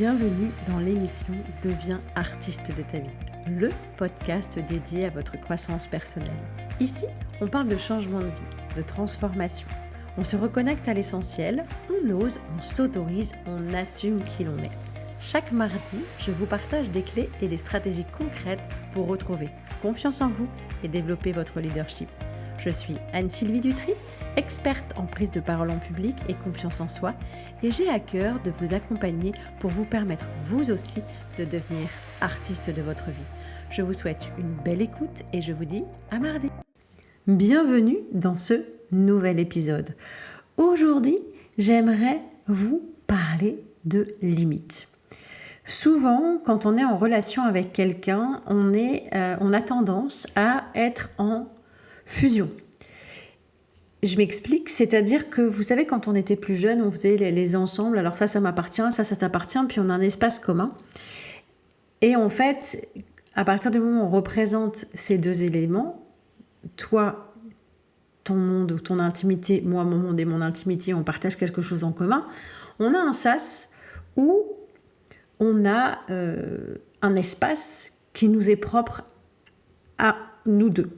Bienvenue dans l'émission Deviens artiste de ta vie, le podcast dédié à votre croissance personnelle. Ici, on parle de changement de vie, de transformation. On se reconnecte à l'essentiel, on ose, on s'autorise, on assume qui l'on est. Chaque mardi, je vous partage des clés et des stratégies concrètes pour retrouver confiance en vous et développer votre leadership. Je suis Anne-Sylvie Dutry, experte en prise de parole en public et confiance en soi, et j'ai à cœur de vous accompagner pour vous permettre, vous aussi, de devenir artiste de votre vie. Je vous souhaite une belle écoute et je vous dis à mardi. Bienvenue dans ce nouvel épisode. Aujourd'hui, j'aimerais vous parler de limites. Souvent, quand on est en relation avec quelqu'un, on a tendance à être en fusion. Je m'explique, c'est-à-dire que vous savez, quand on était plus jeune, on faisait les ensembles, alors ça m'appartient, ça t'appartient, puis on a un espace commun. Et en fait, à partir du moment où on représente ces deux éléments, toi, ton monde ou ton intimité, moi, mon monde et mon intimité, on partage quelque chose en commun, on a un sas où on a un espace qui nous est propre à nous deux.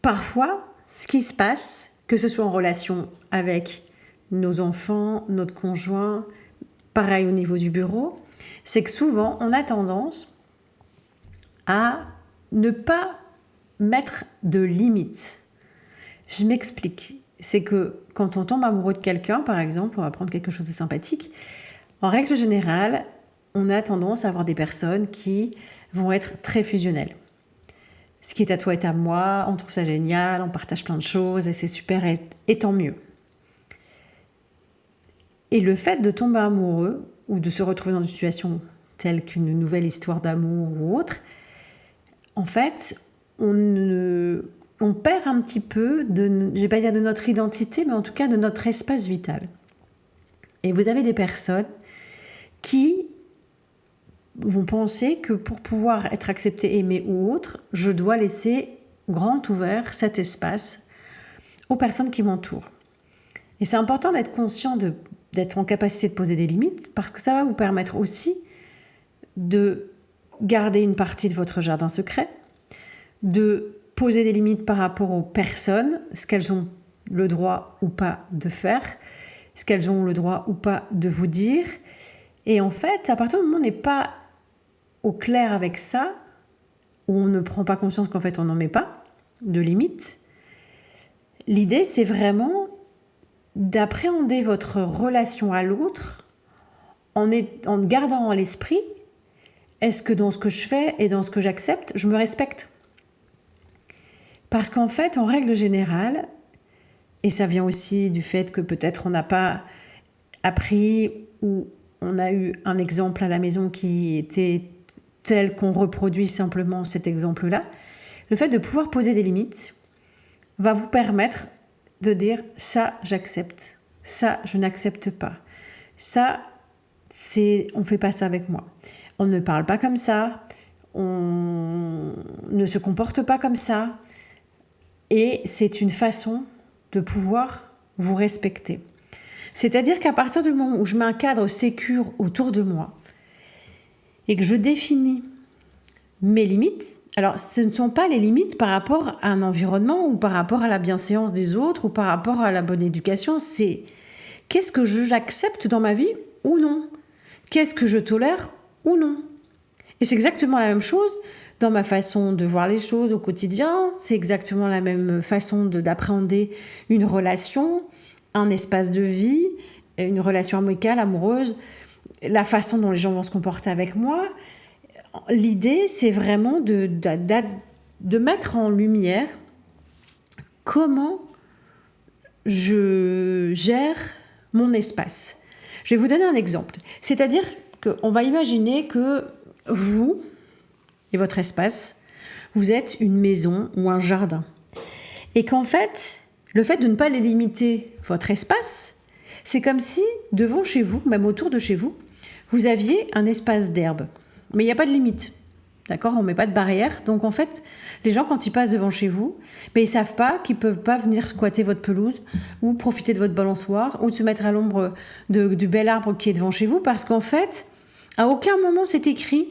Parfois, ce qui se passe, que ce soit en relation avec nos enfants, notre conjoint, pareil au niveau du bureau, c'est que souvent, on a tendance à ne pas mettre de limites. Je m'explique. C'est que quand on tombe amoureux de quelqu'un, par exemple, on va prendre quelque chose de sympathique, en règle générale, on a tendance à avoir des personnes qui vont être très fusionnelles. Ce qui est à toi est à moi, on trouve ça génial, on partage plein de choses et c'est super et tant mieux. Et le fait de tomber amoureux ou de se retrouver dans une situation telle qu'une nouvelle histoire d'amour ou autre, en fait, on perd un petit peu, je ne vais pas dire de notre identité, mais en tout cas de notre espace vital. Et vous avez des personnes qui vont penser que pour pouvoir être accepté, aimé ou autre, je dois laisser grand ouvert cet espace aux personnes qui m'entourent. Et c'est important d'être conscient d'être en capacité de poser des limites parce que ça va vous permettre aussi de garder une partie de votre jardin secret, de poser des limites par rapport aux personnes, ce qu'elles ont le droit ou pas de faire, ce qu'elles ont le droit ou pas de vous dire. Et en fait, à partir du moment où on n'est pas au clair avec ça, où on ne prend pas conscience qu'en fait on n'en met pas de limites, l'idée c'est vraiment d'appréhender votre relation à l'autre en gardant à l'esprit, est-ce que dans ce que je fais et dans ce que j'accepte, je me respecte ? Parce qu'en fait, en règle générale, et ça vient aussi du fait que peut-être on n'a pas appris ou on a eu un exemple à la maison qui était tel qu'on reproduit simplement cet exemple-là, le fait de pouvoir poser des limites va vous permettre de dire « ça, j'accepte »,« ça, je n'accepte pas »,« ça, on ne fait pas ça avec moi »,« on ne parle pas comme ça »,« on ne se comporte pas comme ça ». Et c'est une façon de pouvoir vous respecter. C'est-à-dire qu'à partir du moment où je mets un cadre sécure autour de moi et que je définis mes limites, alors ce ne sont pas les limites par rapport à un environnement ou par rapport à la bienséance des autres ou par rapport à la bonne éducation, c'est qu'est-ce que j'accepte dans ma vie ou non ? Qu'est-ce que je tolère ou non ? Et c'est exactement la même chose dans ma façon de voir les choses au quotidien, c'est exactement la même façon d'appréhender une relation, un espace de vie, une relation amicale, amoureuse, la façon dont les gens vont se comporter avec moi. L'idée, c'est vraiment de mettre en lumière comment je gère mon espace. Je vais vous donner un exemple. C'est-à-dire qu'on va imaginer que vous et votre espace, vous êtes une maison ou un jardin. Et qu'en fait, le fait de ne pas limiter votre espace, c'est comme si devant chez vous, même autour de chez vous, vous aviez un espace d'herbe. Mais il n'y a pas de limite. D'accord ? On ne met pas de barrière. Donc en fait, les gens, quand ils passent devant chez vous, ils ne savent pas qu'ils ne peuvent pas venir squatter votre pelouse ou profiter de votre balançoire ou de se mettre à l'ombre du bel arbre qui est devant chez vous parce qu'en fait, À aucun moment c'est écrit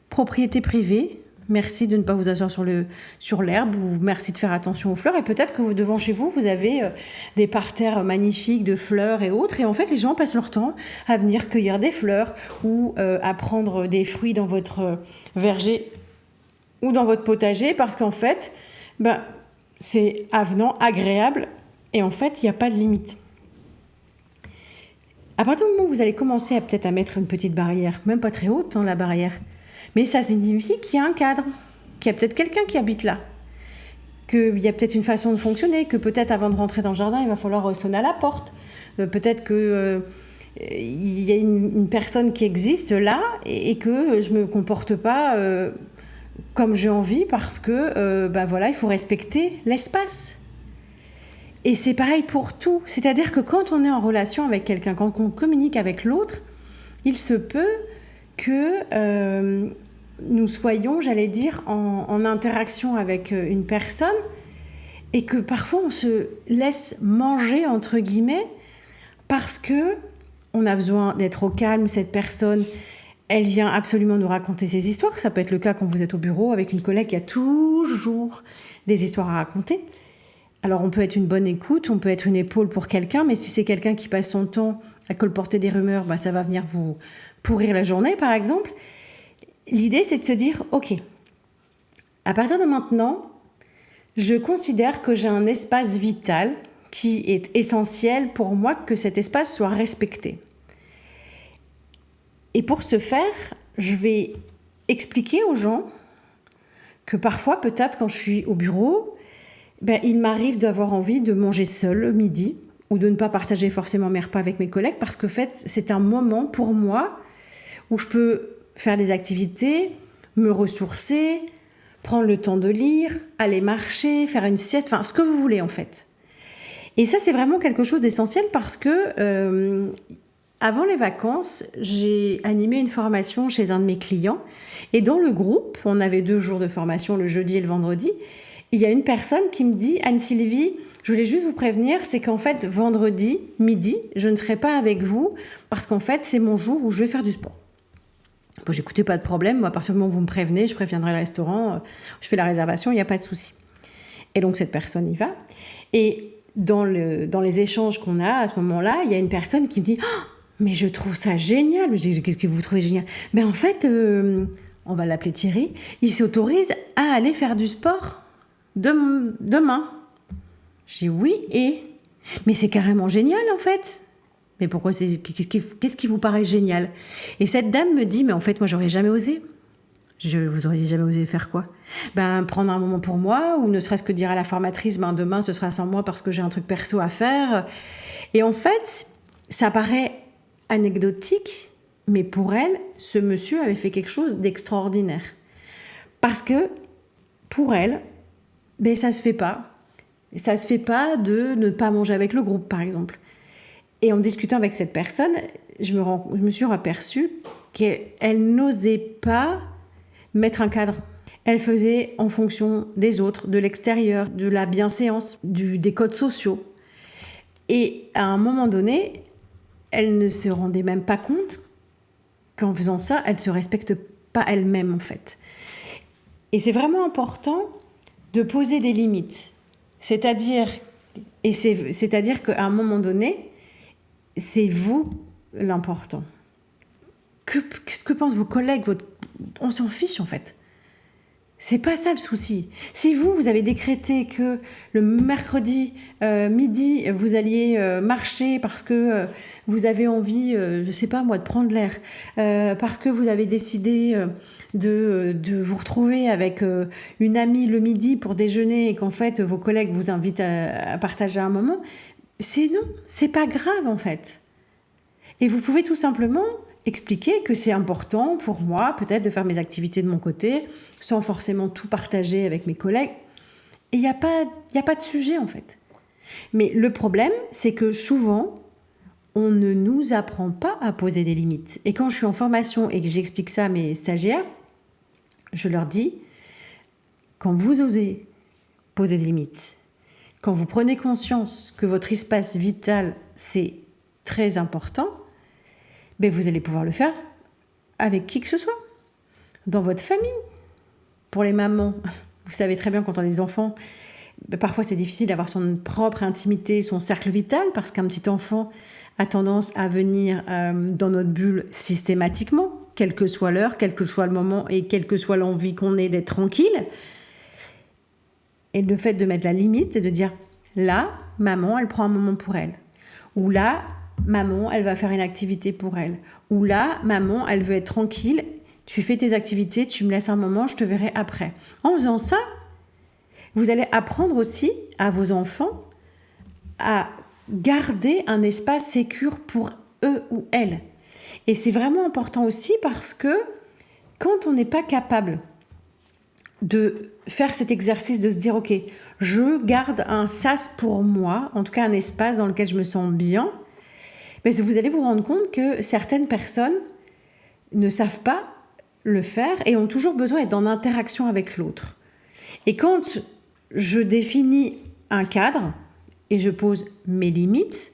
propriété privée. Merci de ne pas vous asseoir sur l'herbe, ou merci de faire attention aux fleurs. Et peut-être que devant chez vous, vous avez des parterres magnifiques de fleurs et autres. Et en fait, les gens passent leur temps à venir cueillir des fleurs ou à prendre des fruits dans votre verger ou dans votre potager parce qu'en fait, c'est avenant, agréable. Et en fait, il n'y a pas de limite. À partir du moment où vous allez commencer peut-être à mettre une petite barrière, même pas très haute, la barrière, mais ça signifie qu'il y a un cadre, qu'il y a peut-être quelqu'un qui habite là, qu'il y a peut-être une façon de fonctionner, que peut-être avant de rentrer dans le jardin, il va falloir sonner à la porte. Peut-être qu'il y a une personne qui existe là et que je ne me comporte pas comme j'ai envie parce que il faut respecter l'espace. Et c'est pareil pour tout. C'est-à-dire que quand on est en relation avec quelqu'un, quand on communique avec l'autre, il se peut que nous soyons, en interaction avec une personne et que parfois on se laisse manger, entre guillemets, parce que on a besoin d'être au calme. Cette personne, elle vient absolument nous raconter ses histoires. Ça peut être le cas quand vous êtes au bureau avec une collègue qui a toujours des histoires à raconter. Alors on peut être une bonne écoute, on peut être une épaule pour quelqu'un, mais si c'est quelqu'un qui passe son temps à colporter des rumeurs, ça va venir vous pourrir la journée, par exemple. L'idée, c'est de se dire, ok, à partir de maintenant, je considère que j'ai un espace vital qui est essentiel pour moi que cet espace soit respecté. Et pour ce faire, je vais expliquer aux gens que parfois, peut-être quand je suis au bureau, il m'arrive d'avoir envie de manger seule le midi ou de ne pas partager forcément mes repas avec mes collègues parce que en fait, c'est un moment pour moi où je peux faire des activités, me ressourcer, prendre le temps de lire, aller marcher, faire une sieste, ce que vous voulez en fait. Et ça, c'est vraiment quelque chose d'essentiel parce que avant les vacances, j'ai animé une formation chez un de mes clients et dans le groupe, on avait 2 jours de formation, le jeudi et le vendredi. Il y a une personne qui me dit « Anne-Sylvie, je voulais juste vous prévenir, c'est qu'en fait, vendredi, midi, je ne serai pas avec vous parce qu'en fait, c'est mon jour où je vais faire du sport. » Bon, j'écoutais, pas de problème. Moi, à partir du moment où vous me prévenez, je préviendrai le restaurant, je fais la réservation, il n'y a pas de souci. Et donc, cette personne y va. Et dans les échanges qu'on a à ce moment-là, il y a une personne qui me dit oh, « Mais je trouve ça génial !» Je dis « Qu'est-ce que vous trouvez génial ?» En fait, on va l'appeler Thierry, il s'autorise à aller faire du sport demain. Je dis oui, mais c'est carrément génial en fait. Mais pourquoi qu'est-ce qui vous paraît génial? Et cette dame me dit, mais en fait moi j'aurais jamais osé. Vous auriez jamais osé faire quoi? Prendre un moment pour moi, ou ne serait-ce que dire à la formatrice, demain ce sera sans moi parce que j'ai un truc perso à faire. Et en fait, ça paraît anecdotique, mais pour elle, ce monsieur avait fait quelque chose d'extraordinaire. Parce que pour elle, ça se fait pas. Ça se fait pas de ne pas manger avec le groupe, par exemple. Et en discutant avec cette personne, je me suis aperçue qu'elle n'osait pas mettre un cadre. Elle faisait en fonction des autres, de l'extérieur, de la bienséance, des codes sociaux. Et à un moment donné, elle ne se rendait même pas compte qu'en faisant ça, elle ne se respecte pas elle-même, en fait. Et c'est vraiment important de poser des limites. C'est-à-dire qu'à un moment donné, c'est vous l'important. Qu'est-ce que pensent vos collègues? On s'en fiche en fait. C'est pas ça le souci. Si vous avez décrété que le mercredi midi, vous alliez marcher parce que vous avez envie, je sais pas moi, de prendre l'air, parce que vous avez décidé de vous retrouver avec une amie le midi pour déjeuner et qu'en fait vos collègues vous invitent à partager un moment, c'est pas grave en fait. Et vous pouvez tout simplement expliquer que c'est important pour moi peut-être de faire mes activités de mon côté sans forcément tout partager avec mes collègues. Et il n'y a pas de sujet en fait. Mais le problème, c'est que souvent, on ne nous apprend pas à poser des limites. Et quand je suis en formation et que j'explique ça à mes stagiaires, je leur dis, quand vous osez poser des limites, quand vous prenez conscience que votre espace vital, c'est très important, vous allez pouvoir le faire avec qui que ce soit, dans votre famille. Pour les mamans, vous savez très bien quand on a des enfants, parfois c'est difficile d'avoir son propre intimité, son cercle vital, parce qu'un petit enfant a tendance à venir dans notre bulle systématiquement, quelle que soit l'heure, quel que soit le moment et quelle que soit l'envie qu'on ait d'être tranquille. Et le fait de mettre la limite et de dire, là, maman, elle prend un moment pour elle. Ou là, maman, elle va faire une activité pour elle. Ou là, maman, elle veut être tranquille, tu fais tes activités, tu me laisses un moment, je te verrai après. En faisant ça, vous allez apprendre aussi à vos enfants à garder un espace sécure pour eux ou elles. Et c'est vraiment important aussi parce que quand on n'est pas capable de faire cet exercice de se dire, ok, je garde un sas pour moi, en tout cas un espace dans lequel je me sens bien, mais vous allez vous rendre compte que certaines personnes ne savent pas le faire et ont toujours besoin d'être en interaction avec l'autre. Et quand je définis un cadre et je pose mes limites,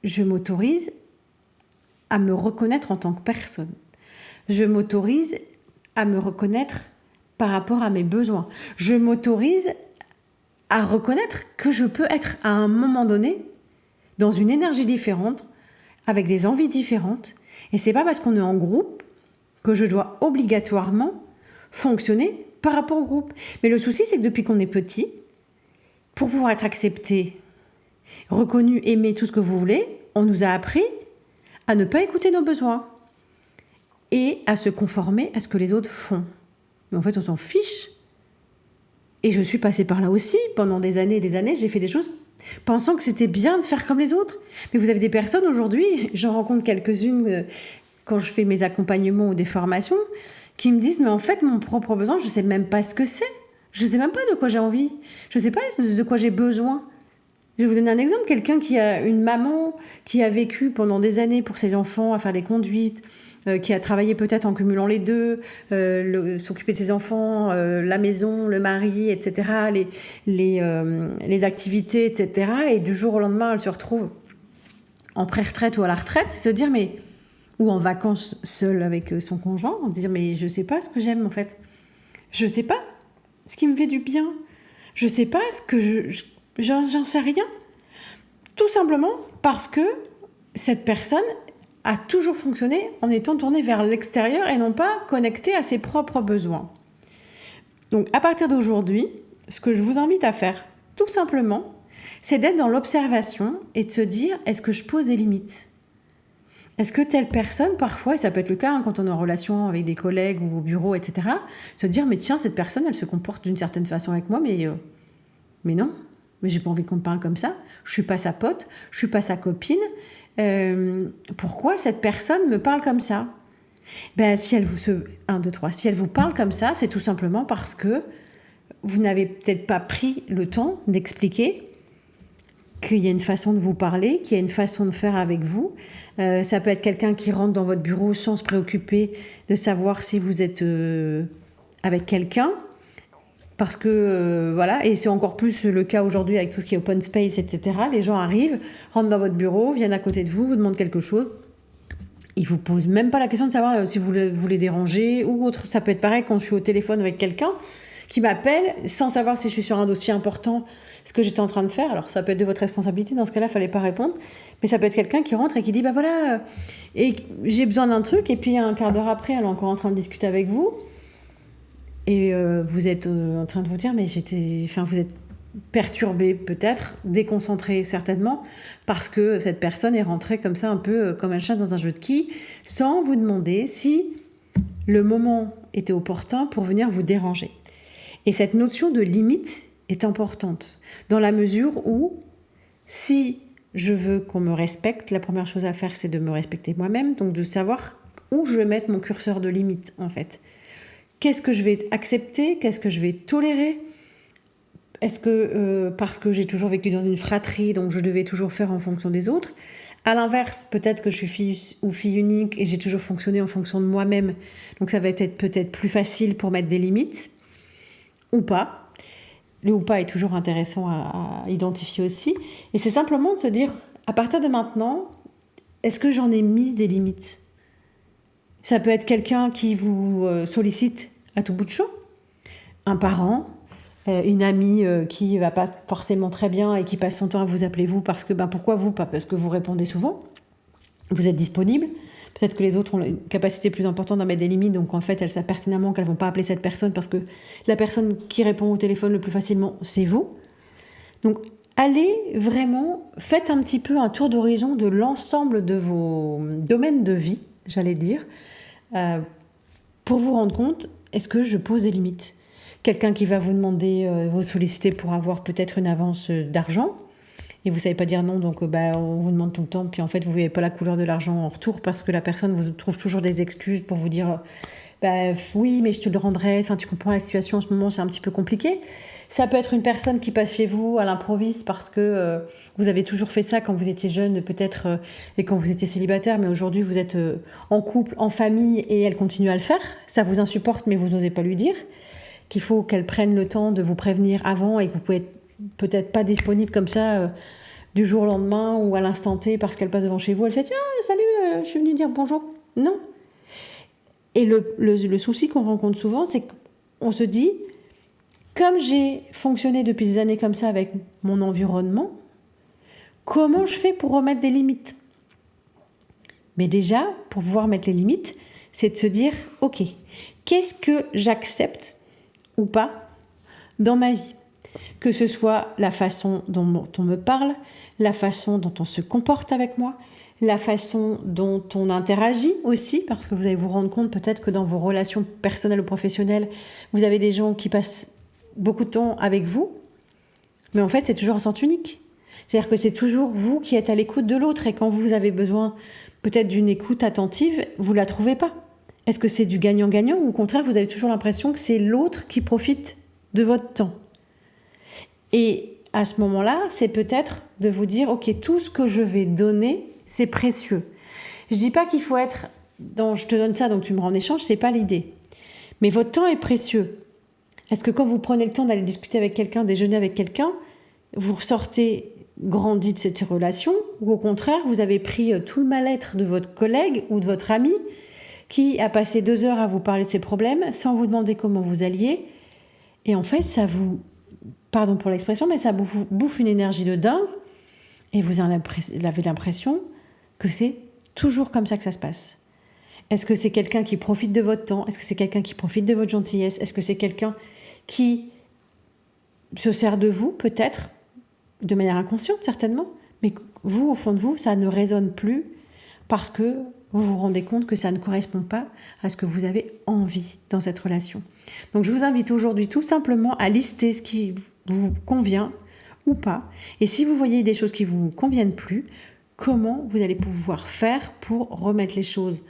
je m'autorise à me reconnaître en tant que personne. Je m'autorise à me reconnaître par rapport à mes besoins. Je m'autorise à reconnaître que je peux être à un moment donné dans une énergie différente, avec des envies différentes. Et c'est pas parce qu'on est en groupe que je dois obligatoirement fonctionner par rapport au groupe. Mais le souci, c'est que depuis qu'on est petit, pour pouvoir être accepté, reconnu, aimé, tout ce que vous voulez, on nous a appris à ne pas écouter nos besoins et à se conformer à ce que les autres font. Mais en fait, on s'en fiche. Et je suis passée par là aussi. Pendant des années et des années, j'ai fait des choses pensant que c'était bien de faire comme les autres. Mais vous avez des personnes aujourd'hui, j'en rencontre quelques-unes quand je fais mes accompagnements ou des formations, qui me disent, mais en fait, mon propre besoin, je ne sais même pas ce que c'est. Je ne sais même pas de quoi j'ai envie. Je ne sais pas de quoi j'ai besoin. Je vais vous donner un exemple. Quelqu'un qui a une maman qui a vécu pendant des années pour ses enfants à faire des conduites, qui a travaillé peut-être en cumulant les deux, s'occuper de ses enfants, la maison, le mari, etc., les activités, etc. Et du jour au lendemain, elle se retrouve en pré-retraite ou à la retraite, se dire, ou en vacances seule avec son conjoint, en dire, mais je ne sais pas ce que j'aime en fait. Je ne sais pas ce qui me fait du bien. Je ne sais pas ce que j'en sais rien. Tout simplement parce que cette personne a toujours fonctionné en étant tournée vers l'extérieur et non pas connectée à ses propres besoins. Donc, à partir d'aujourd'hui, ce que je vous invite à faire, tout simplement, c'est d'être dans l'observation et de se dire, est-ce que je pose des limites ? Est-ce que telle personne, parfois, et ça peut être le cas quand on est en relation avec des collègues ou au bureau, etc., se dire, mais tiens, cette personne, elle se comporte d'une certaine façon avec moi, mais non, mais j'ai pas envie qu'on me parle comme ça, je suis pas sa pote, je suis pas sa copine, pourquoi cette personne me parle comme ça ? Si elle vous parle comme ça, c'est tout simplement parce que vous n'avez peut-être pas pris le temps d'expliquer qu'il y a une façon de vous parler, qu'il y a une façon de faire avec vous. Ça peut être quelqu'un qui rentre dans votre bureau sans se préoccuper de savoir si vous êtes avec quelqu'un. Parce que, voilà, et c'est encore plus le cas aujourd'hui avec tout ce qui est open space, etc. Les gens arrivent, rentrent dans votre bureau, viennent à côté de vous, vous demandent quelque chose. Ils ne vous posent même pas la question de savoir si vous les dérangez ou autre. Ça peut être pareil quand je suis au téléphone avec quelqu'un qui m'appelle sans savoir si je suis sur un dossier important, ce que j'étais en train de faire. Alors, ça peut être de votre responsabilité. Dans ce cas-là, il ne fallait pas répondre. Mais ça peut être quelqu'un qui rentre et qui dit, et j'ai besoin d'un truc. Et puis, un quart d'heure après, elle est encore en train de discuter avec vous. Et vous êtes en train de vous dire, mais vous êtes perturbé peut-être, déconcentré certainement, parce que cette personne est rentrée comme ça, un peu comme un chat dans un jeu de quilles, sans vous demander si le moment était opportun pour venir vous déranger. Et cette notion de limite est importante, dans la mesure où, si je veux qu'on me respecte, la première chose à faire, c'est de me respecter moi-même, donc de savoir où je vais mettre mon curseur de limite, en fait. Qu'est-ce que je vais accepter ? Qu'est-ce que je vais tolérer ? Est-ce que, parce que j'ai toujours vécu dans une fratrie, donc je devais toujours faire en fonction des autres ? À l'inverse, peut-être que je suis fille unique et j'ai toujours fonctionné en fonction de moi-même, donc ça va être peut-être plus facile pour mettre des limites, ou pas. Le ou pas est toujours intéressant à identifier aussi. Et c'est simplement de se dire, à partir de maintenant, est-ce que j'en ai mis des limites ? Ça peut être quelqu'un qui vous sollicite à tout bout de champ, un parent, une amie qui va pas forcément très bien et qui passe son temps à vous appeler vous parce que, pourquoi vous? Pas parce que vous répondez souvent, vous êtes disponible. Peut-être que les autres ont une capacité plus importante à mettre des limites, donc en fait, elles savent pertinemment qu'elles ne vont pas appeler cette personne parce que la personne qui répond au téléphone le plus facilement, c'est vous. Donc, allez vraiment, faites un petit peu un tour d'horizon de l'ensemble de vos domaines de vie, j'allais dire, pour vous rendre compte, est-ce que je pose des limites ? Quelqu'un qui va vous demander, vous solliciter pour avoir peut-être une avance d'argent, et vous ne savez pas dire non, donc on vous demande tout le temps, puis en fait vous ne voyez pas la couleur de l'argent en retour parce que la personne vous trouve toujours des excuses pour vous dire oui, mais je te le rendrai, enfin tu comprends la situation en ce moment, c'est un petit peu compliqué. Ça peut être une personne qui passe chez vous à l'improviste parce que vous avez toujours fait ça quand vous étiez jeune peut-être et quand vous étiez célibataire, mais aujourd'hui vous êtes en couple, en famille et elle continue à le faire. Ça vous insupporte mais vous n'osez pas lui dire qu'il faut qu'elle prenne le temps de vous prévenir avant et que vous pouvez être peut-être pas disponible comme ça du jour au lendemain ou à l'instant T parce qu'elle passe devant chez vous, elle fait tiens salut, je suis venue dire bonjour. Non. Et le souci qu'on rencontre souvent, c'est qu'on se dit comme j'ai fonctionné depuis des années comme ça avec mon environnement, comment je fais pour remettre des limites ? Mais déjà, pour pouvoir mettre les limites, c'est de se dire ok, qu'est-ce que j'accepte ou pas dans ma vie ? Que ce soit la façon dont on me parle, la façon dont on se comporte avec moi, la façon dont on interagit aussi, parce que vous allez vous rendre compte peut-être que dans vos relations personnelles ou professionnelles, vous avez des gens qui passent beaucoup de temps avec vous, mais en fait c'est toujours un sens unique. C'est-à-dire que c'est toujours vous qui êtes à l'écoute de l'autre, et quand vous avez besoin peut-être d'une écoute attentive, vous ne la trouvez pas. Est-ce que c'est du gagnant-gagnant ou au contraire vous avez toujours l'impression que c'est l'autre qui profite de votre temps ? Et à ce moment-là, c'est peut-être de vous dire, ok, tout ce que je vais donner, c'est précieux. Je ne dis pas qu'il faut être dans je te donne ça, donc tu me rends en échange, ce n'est pas l'idée. Mais votre temps est précieux. Est-ce que quand vous prenez le temps d'aller discuter avec quelqu'un, déjeuner avec quelqu'un, vous ressortez grandi de cette relation, ou au contraire, vous avez pris tout le mal-être de votre collègue ou de votre ami qui a passé 2 heures à vous parler de ses problèmes sans vous demander comment vous alliez, et en fait, ça vous... Pardon pour l'expression, mais ça bouffe une énergie de dingue et vous avez l'impression que c'est toujours comme ça que ça se passe. Est-ce que c'est quelqu'un qui profite de votre temps ? Est-ce que c'est quelqu'un qui profite de votre gentillesse ? Est-ce que c'est quelqu'un qui se sert de vous, peut-être, de manière inconsciente, certainement, mais vous, au fond de vous, ça ne résonne plus parce que vous vous rendez compte que ça ne correspond pas à ce que vous avez envie dans cette relation. Donc je vous invite aujourd'hui tout simplement à lister ce qui vous convient ou pas. Et si vous voyez des choses qui ne vous conviennent plus, comment vous allez pouvoir faire pour remettre les choses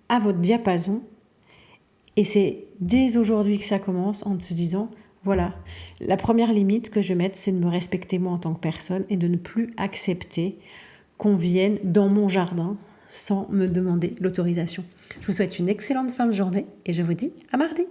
à votre diapason. Et c'est dès aujourd'hui que ça commence en se disant, voilà, la première limite que je vais mettre, c'est de me respecter moi en tant que personne et de ne plus accepter qu'on vienne dans mon jardin sans me demander l'autorisation. Je vous souhaite une excellente fin de journée et je vous dis à mardi.